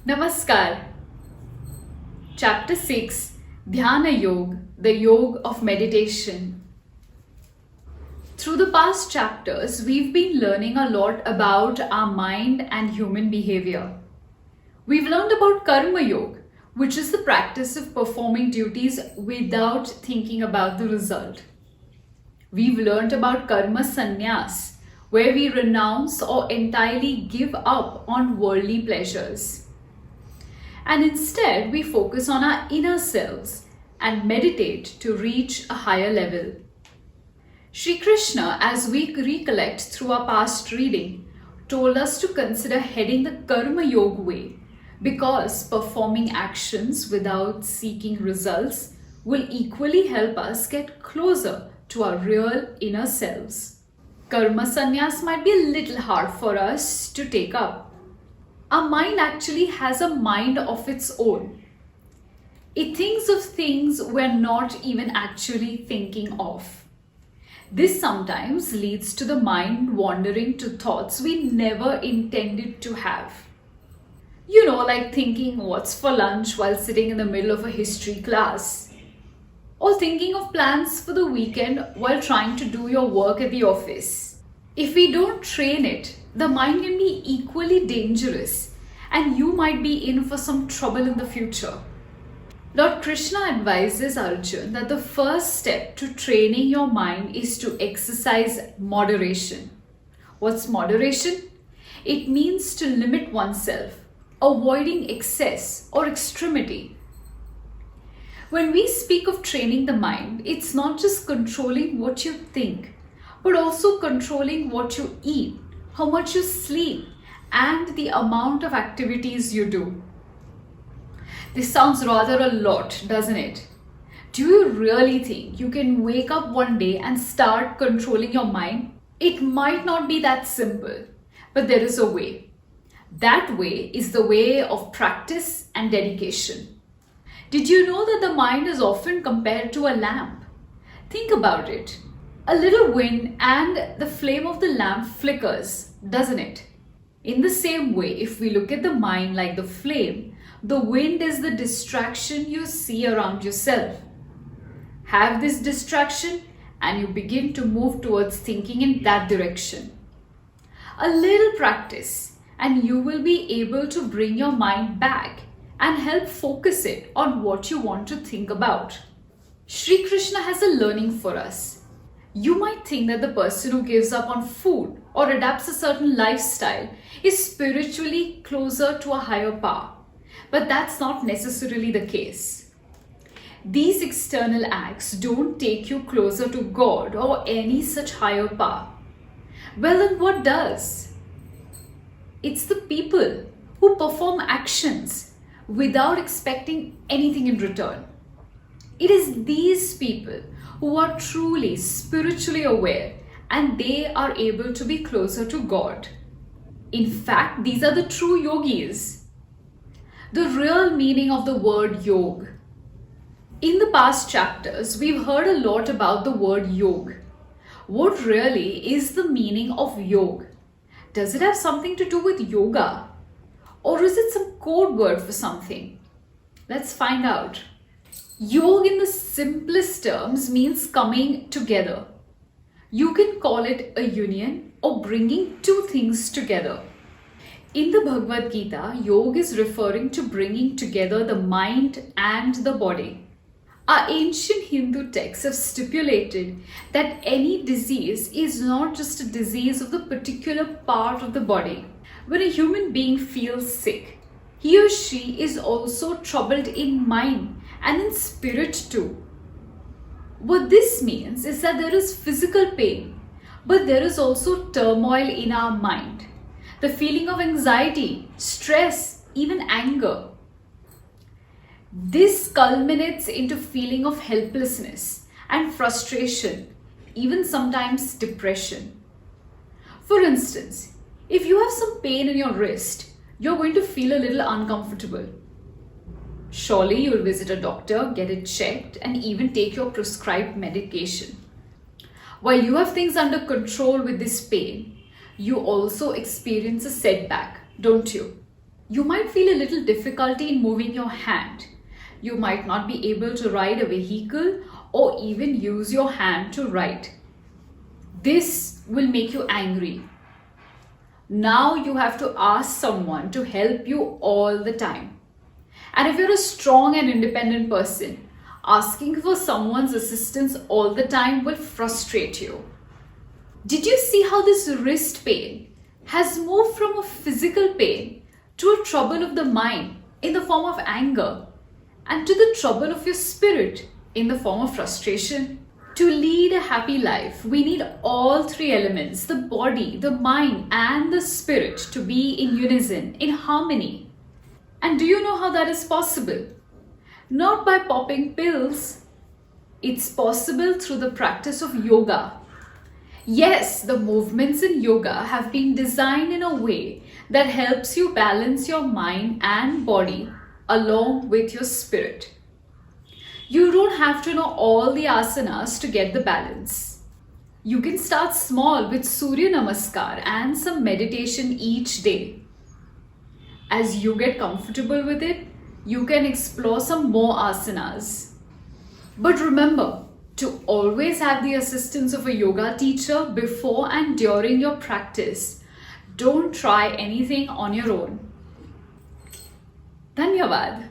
Namaskar. Chapter 6 Dhyana Yoga, the Yoga of Meditation. Through the past chapters, we've been learning a lot about our mind and human behavior. We've learned about Karma Yoga, which is the practice of performing duties without thinking about the result. We've learned about Karma Sannyas, where we renounce or entirely give up on worldly pleasures. And instead, we focus on our inner selves and meditate to reach a higher level. Sri Krishna, as we recollect through our past reading, told us to consider heading the Karma Yoga way because performing actions without seeking results will equally help us get closer to our real inner selves. Karma sannyas might be a little hard for us to take up. Our mind actually has a mind of its own. It thinks of things we're not even actually thinking of. This sometimes leads to the mind wandering to thoughts we never intended to have. Like thinking what's for lunch while sitting in the middle of a history class. Or thinking of plans for the weekend while trying to do your work at the office. If we don't train it, the mind can be equally dangerous and you might be in for some trouble in the future. Lord Krishna advises Arjuna that the first step to training your mind is to exercise moderation. What's moderation? It means to limit oneself, avoiding excess or extremity. When we speak of training the mind, it's not just controlling what you think, but also controlling what you eat, how much you sleep, and the amount of activities you do. This sounds rather a lot, doesn't it? Do you really think you can wake up one day and start controlling your mind? It might not be that simple, but there is a way. That way is the way of practice and dedication. Did you know that the mind is often compared to a lamp? Think about it. A little wind and the flame of the lamp flickers, doesn't it? In the same way, if we look at the mind like the flame, the wind is the distraction you see around yourself. Have this distraction and you begin to move towards thinking in that direction. A little practice and you will be able to bring your mind back and help focus it on what you want to think about. Sri Krishna has a learning for us. You might think that the person who gives up on food or adapts a certain lifestyle is spiritually closer to a higher power. But that's not necessarily the case. These external acts don't take you closer to God or any such higher power. Well, then what does? It's the people who perform actions without expecting anything in return. It is these people who are truly spiritually aware and they are able to be closer to God. In fact, these are the true yogis. The real meaning of the word yoga. In the past chapters, we've heard a lot about the word yoga. What really is the meaning of yoga? Does it have something to do with yoga? Or is it some code word for something? Let's find out. Yoga in the simplest terms means coming together. You can call it a union or bringing two things together. In the Bhagavad Gita, yoga is referring to bringing together the mind and the body. Our ancient Hindu texts have stipulated that any disease is not just a disease of the particular part of the body. When a human being feels sick, he or she is also troubled in mind and in spirit too. What this means is that there is physical pain, but there is also turmoil in our mind. The feeling of anxiety, stress, even anger. This culminates into feeling of helplessness and frustration, even sometimes depression. For instance, if you have some pain in your wrist, you're going to feel a little uncomfortable. Surely you'll visit a doctor, get it checked, and even take your prescribed medication. While you have things under control with this pain, you also experience a setback, don't you? You might feel a little difficulty in moving your hand. You might not be able to ride a vehicle or even use your hand to write. This will make you angry. Now you have to ask someone to help you all the time. And if you're a strong and independent person, asking for someone's assistance all the time will frustrate you. Did you see how this wrist pain has moved from a physical pain to a trouble of the mind in the form of anger, and to the trouble of your spirit in the form of frustration? To lead a happy life, we need all three elements, the body, the mind, and the spirit, to be in unison, in harmony. And do you know how that is possible? Not by popping pills. It's possible through the practice of yoga. Yes, the movements in yoga have been designed in a way that helps you balance your mind and body along with your spirit. You don't have to know all the asanas to get the balance. You can start small with Surya Namaskar and some meditation each day. As you get comfortable with it, you can explore some more asanas. But remember to always have the assistance of a yoga teacher before and during your practice. Don't try anything on your own. Dhanyavad.